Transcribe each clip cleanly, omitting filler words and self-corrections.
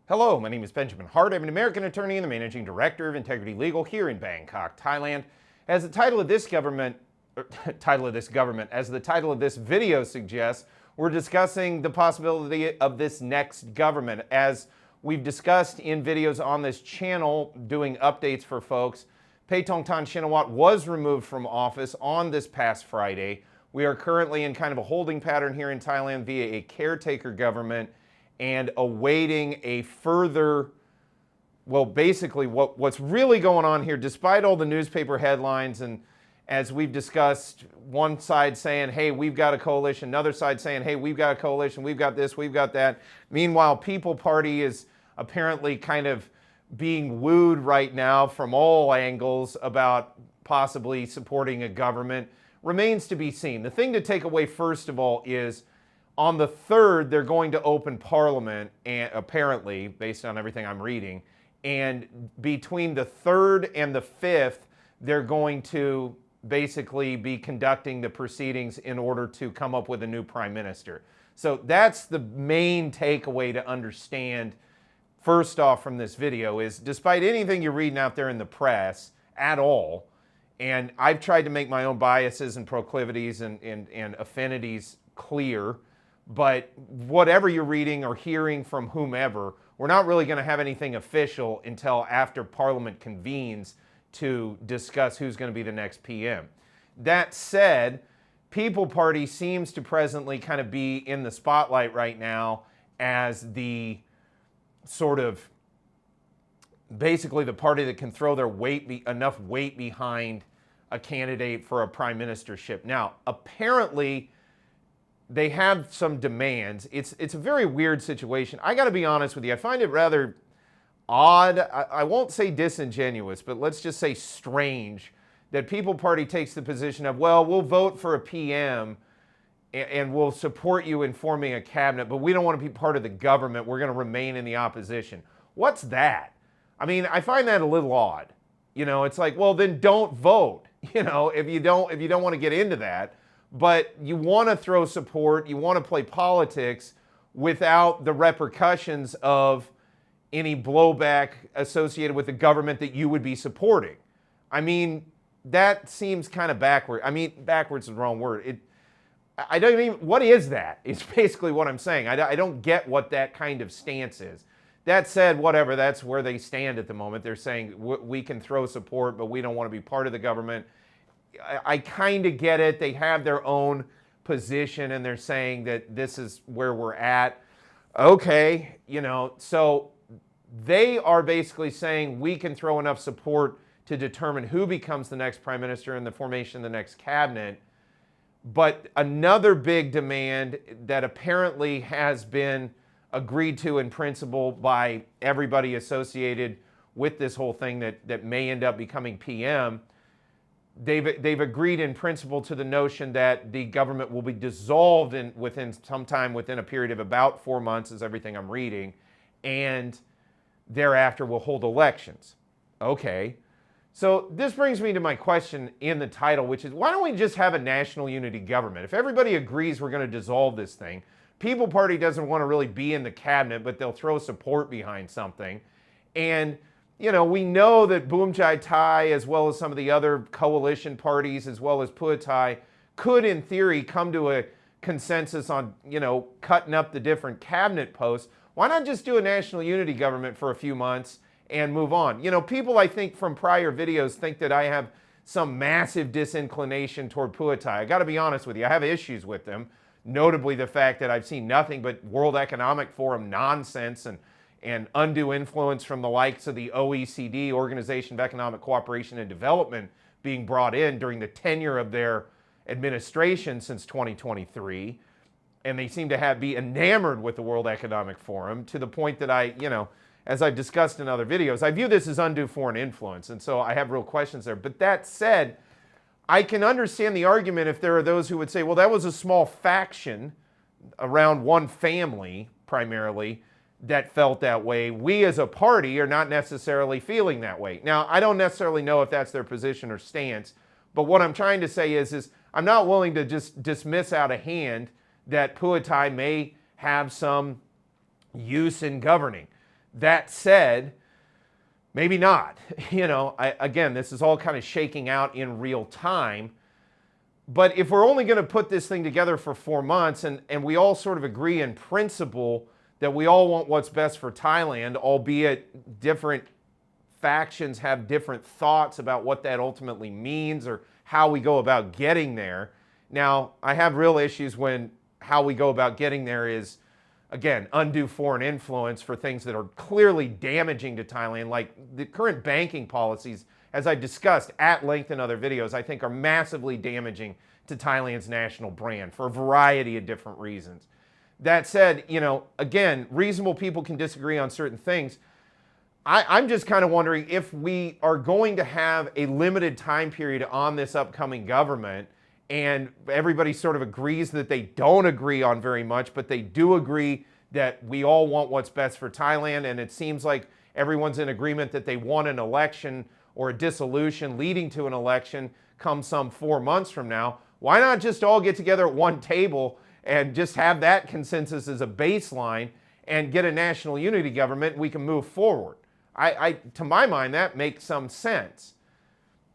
Hello, my name is Benjamin Hart. I'm an American attorney and the managing director of Integrity Legal here in Bangkok, Thailand. As the title of this video suggests, we're discussing the possibility of this next government. As we've discussed in videos on this channel, doing updates for folks, Paetongtarn Shinawatra was removed from office on this past Friday. We are currently in kind of a holding pattern here in Thailand via a caretaker government and awaiting a further, well, basically what's really going on here, despite all the newspaper headlines, and as we've discussed, one side saying, hey, we've got a coalition, another side saying, hey, we've got a coalition, we've got this, we've got that. Meanwhile, People Party is apparently kind of being wooed right now from all angles about possibly supporting a government. Remains to be seen. The thing to take away, first of all, is on the 3rd, they're going to open Parliament, and apparently, based on everything I'm reading, and between the 3rd and the 5th, they're going to basically be conducting the proceedings in order to come up with a new prime minister. So that's the main takeaway to understand, first off, from this video, is despite anything you're reading out there in the press at all, and I've tried to make my own biases and proclivities and affinities clear, but whatever you're reading or hearing from whomever, we're not really going to have anything official until after Parliament convenes to discuss who's going to be the next PM. That said, People Party seems to presently kind of be in the spotlight right now as the sort of basically the party that can throw their enough weight behind a candidate for a prime ministership. Now, apparently, they have some demands. It's a very weird situation. I got to be honest with you. I find it rather odd. I won't say disingenuous, but let's just say strange that People Party takes the position of, well, we'll vote for a PM and we'll support you in forming a cabinet, but we don't want to be part of the government. We're going to remain in the opposition. What's that? I mean, I find that a little odd. You know, it's like, well, then don't vote. You know, if you don't want to get into that. But you want to throw support, you want to play politics without the repercussions of any blowback associated with the government that you would be supporting. I mean, that seems kind of backward. I mean, backwards is the wrong word. I don't even, what is that? It's basically what I'm saying. I don't get what that kind of stance is. That said, whatever, that's where they stand at the moment. They're saying we can throw support, but we don't want to be part of the government. I kind of get it. They have their own position and they're saying that this is where we're at. Okay, you know, so they are basically saying we can throw enough support to determine who becomes the next prime minister and the formation of the next cabinet. But another big demand that apparently has been agreed to in principle by everybody associated with this whole thing that may end up becoming PM, they've agreed in principle to the notion that the government will be dissolved within a period of about 4 months, is everything I'm reading, and thereafter we'll hold elections. Okay, so this brings me to my question in the title, which is, why don't we just have a national unity government? If everybody agrees we're going to dissolve this thing, People Party doesn't want to really be in the cabinet, but they'll throw support behind something, and you know, we know that Boom Jai Thai, as well as some of the other coalition parties, as well as Pheu Thai, could, in theory, come to a consensus on, you know, cutting up the different cabinet posts. Why not just do a national unity government for a few months and move on? You know, people, I think, from prior videos think that I have some massive disinclination toward Pheu Thai. I got to be honest with you. I have issues with them, notably the fact that I've seen nothing but World Economic Forum nonsense and undue influence from the likes of the OECD, Organization of Economic Cooperation and Development, being brought in during the tenure of their administration since 2023. And they seem to be enamored with the World Economic Forum to the point that you know, as I've discussed in other videos, I view this as undue foreign influence. And so I have real questions there. But that said, I can understand the argument if there are those who would say, well, that was a small faction around one family, primarily, that felt that way. We as a party are not necessarily feeling that way. Now, I don't necessarily know if that's their position or stance, but what I'm trying to say is I'm not willing to just dismiss out of hand that Pheu Thai may have some use in governing. That said, maybe not. Again, this is all kind of shaking out in real time. But if we're only going to put this thing together for 4 months and we all sort of agree in principle that we all want what's best for Thailand, albeit different factions have different thoughts about what that ultimately means or how we go about getting there. Now, I have real issues when how we go about getting there is, again, undue foreign influence for things that are clearly damaging to Thailand, like the current banking policies, as I've discussed at length in other videos, I think are massively damaging to Thailand's national brand for a variety of different reasons. That said, again, reasonable people can disagree on certain things. I'm just kind of wondering if we are going to have a limited time period on this upcoming government and everybody sort of agrees that they don't agree on very much, but they do agree that we all want what's best for Thailand, and it seems like everyone's in agreement that they want an election or a dissolution leading to an election come some 4 months from now. Why not just all get together at one table and just have that consensus as a baseline and get a national unity government and we can move forward? To my mind, that makes some sense.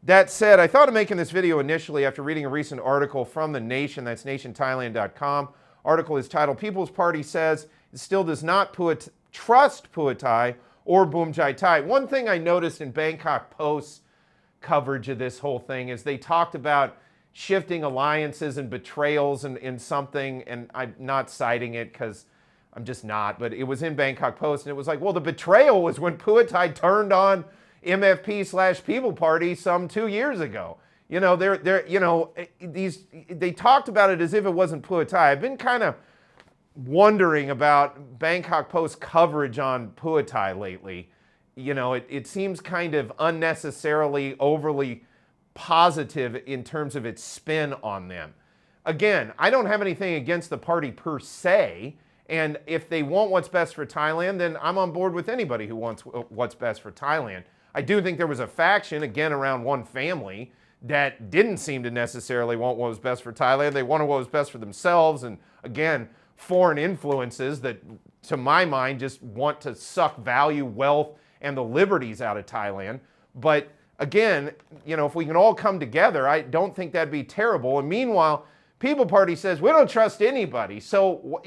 That said, I thought of making this video initially after reading a recent article from The Nation, that's nationthailand.com. Article is titled, People's Party Says It Still Does Not Trust Pheu Thai or Boom Jai Thai. One thing I noticed in Bangkok Post's coverage of this whole thing is they talked about shifting alliances and betrayals in something, and I'm not citing it because I'm just not, but it was in Bangkok Post, and it was like, well, the betrayal was when Pheu Thai turned on MFP/People Party some 2 years ago. They talked about it as if it wasn't Pheu Thai. I've been kind of wondering about Bangkok Post coverage on Pheu Thai lately. It seems kind of unnecessarily overly positive in terms of its spin on them. Again, I don't have anything against the party per se, and if they want what's best for Thailand, then I'm on board with anybody who wants what's best for Thailand. I do think there was a faction, again, around one family that didn't seem to necessarily want what was best for Thailand. They wanted what was best for themselves, and again, foreign influences that, to my mind, just want to suck value, wealth, and the liberties out of Thailand. But again, if we can all come together, I don't think that'd be terrible. And meanwhile, People Party says we don't trust anybody. So,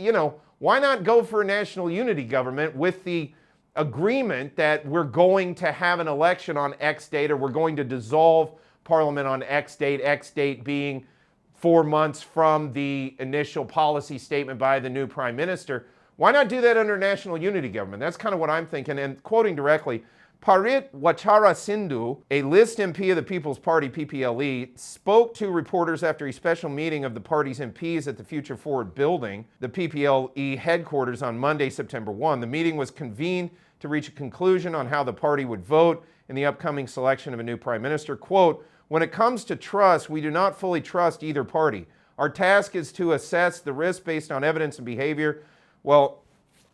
why not go for a national unity government with the agreement that we're going to have an election on X date, or we're going to dissolve Parliament on X date being 4 months from the initial policy statement by the new Prime Minister? Why not do that under national unity government? That's kind of what I'm thinking. And quoting directly, Parit Wachara Sindhu, a list MP of the People's Party, PPLE, spoke to reporters after a special meeting of the party's MPs at the Future Forward building, the PPLE headquarters, on Monday, September 1. The meeting was convened to reach a conclusion on how the party would vote in the upcoming selection of a new prime minister. Quote, when it comes to trust, we do not fully trust either party. Our task is to assess the risk based on evidence and behavior. Well,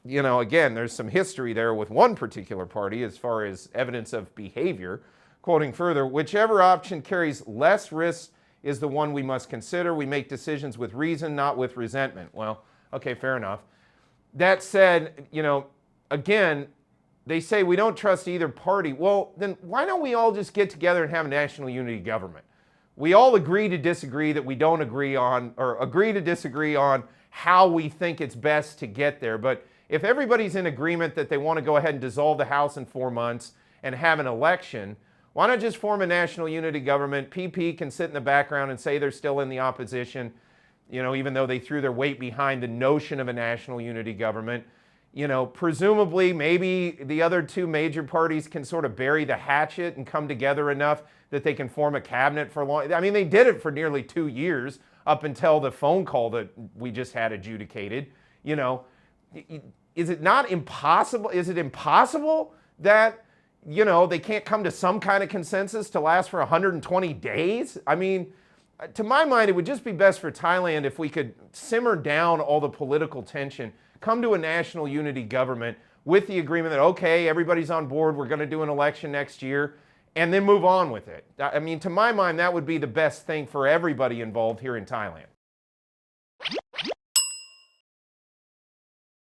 again, there's some history there with one particular party as far as evidence of behavior. Quoting further, whichever option carries less risk is the one we must consider. We make decisions with reason, not with resentment. Well, okay, fair enough. That said, again, they say we don't trust either party. Well, then why don't we all just get together and have a national unity government? We all agree to disagree that we don't agree on, or agree to disagree on how we think it's best to get there. But if everybody's in agreement that they want to go ahead and dissolve the House in 4 months and have an election, why not just form a national unity government? PP can sit in the background and say they're still in the opposition, even though they threw their weight behind the notion of a national unity government. Presumably, maybe the other two major parties can sort of bury the hatchet and come together enough that they can form a cabinet for long. I mean, they did it for nearly 2 years up until the phone call that we just had adjudicated. Is it not impossible? Is it impossible that, they can't come to some kind of consensus to last for 120 days? I mean, to my mind, it would just be best for Thailand if we could simmer down all the political tension, come to a national unity government with the agreement that, okay, everybody's on board, we're going to do an election next year, and then move on with it. I mean, to my mind, that would be the best thing for everybody involved here in Thailand.